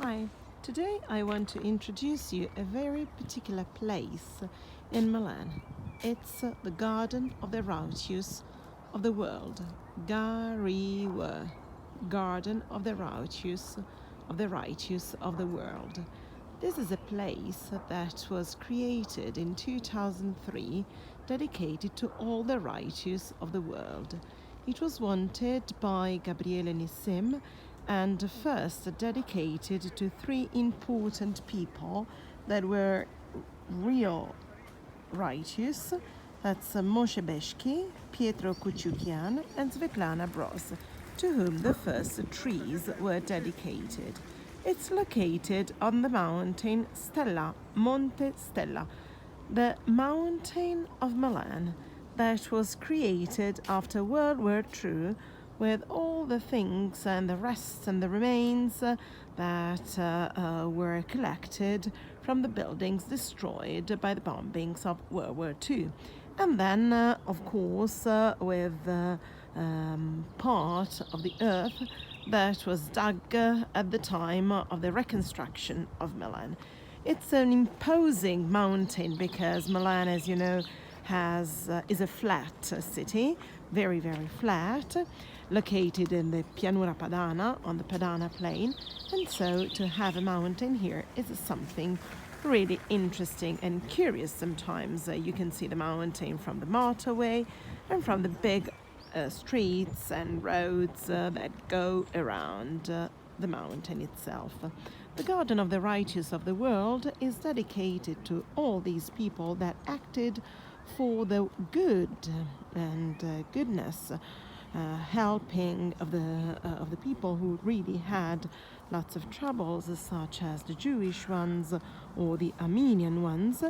Hi, today I want to introduce you a very particular place in Milan. It's the Garden of the Righteous of the World, GARIWA, Garden of the Righteous of the World. This is a place that was created in 2003, dedicated to all the righteous of the world. It was wanted by Gabriele Nissim and first dedicated to three important people that were real righteous. That's Moshe Beshki, Pietro Kuchukian, and Svetlana Broz, to whom the first trees were dedicated. It's located on the mountain Stella, Monte Stella, the mountain of Milan that was created after World War II, with all the things and the rest and the remains that were collected from the buildings destroyed by the bombings of World War II. And then, of course, with part of the earth that was dug at the time of the reconstruction of Milan. It's an imposing mountain because Milan, as you know, is a flat city, very, very flat, located in the Pianura Padana, on the Padana plain. And so to have a mountain here is something really interesting and curious sometimes. You can see the mountain from the motorway and from the big streets and roads that go around the mountain itself. The Garden of the Righteous of the World is dedicated to all these people that acted for the good and goodness, helping of the people who really had lots of troubles, such as the Jewish ones or the Armenian ones,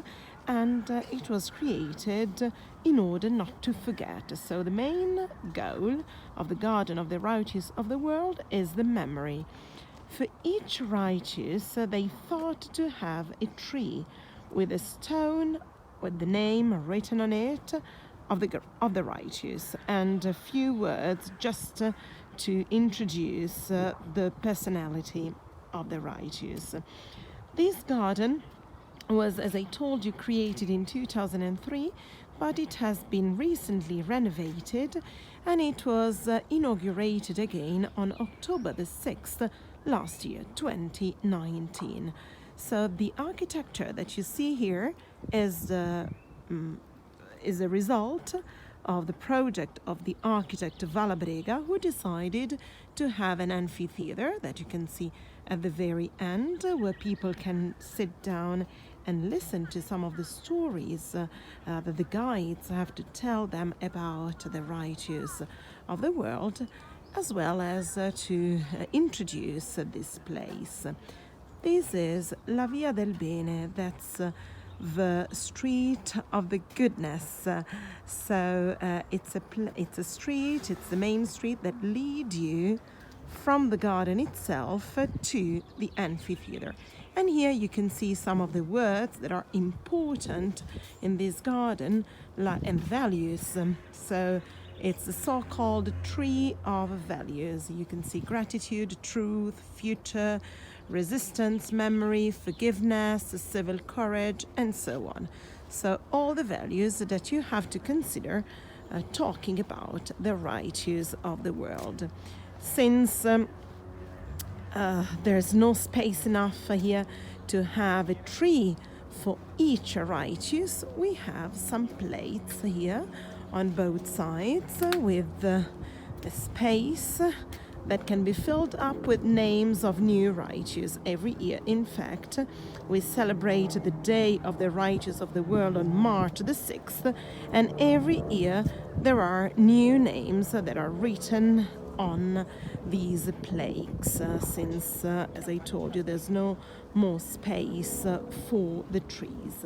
and it was created in order not to forget. So the main goal of the Garden of the Righteous of the World is the memory. For each righteous, they thought to have a tree with a stone with the name written on it of the righteous, and a few words just to introduce the personality of the righteous. This garden was, as I told you, created in 2003, but it has been recently renovated, and it was inaugurated again on October the 6th last year, 2019. So the architecture that you see here is a result of the project of the architect Vallabrega, who decided to have an amphitheater that you can see at the very end, where people can sit down and listen to some of the stories that the guides have to tell them about the righteous of the world, as well as to introduce this place. This is La Via del Bene, that's the street of the goodness. It's a street, it's the main street that leads you from the garden itself to the amphitheater. And here you can see some of the words that are important in this garden and values. So it's the so-called tree of values. You can see gratitude, truth, future, resistance, memory, forgiveness, civil courage, and so on. So all the values that you have to consider talking about the righteous of the world. Since there's no space enough here to have a tree for each righteous, we have some plates here on both sides with the space that can be filled up with names of new righteous every year. In fact, we celebrate the Day of the Righteous of the World on March the 6th, and every year there are new names that are written on these plaques, since, as I told you, there's no more space for the trees.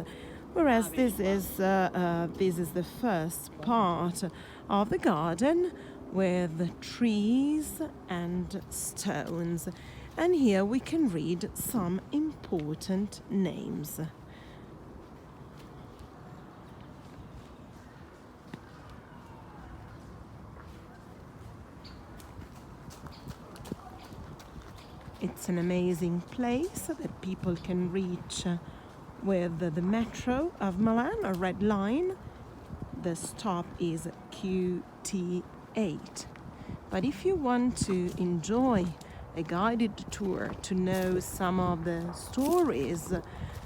Whereas this is the first part of the garden with trees and stones. And here we can read some important names. It's an amazing place that people can reach with the metro of Milan, a red line. The stop is QT8. But if you want to enjoy a guided tour to know some of the stories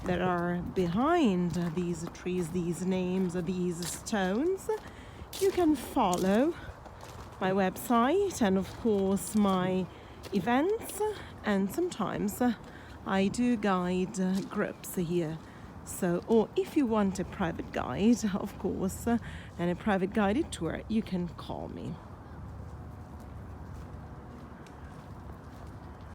that are behind these trees, these names, these stones, you can follow my website and of course my events, and sometimes I do guide groups here. So, or if you want a private guide, of course, and a private guided tour, you can call me.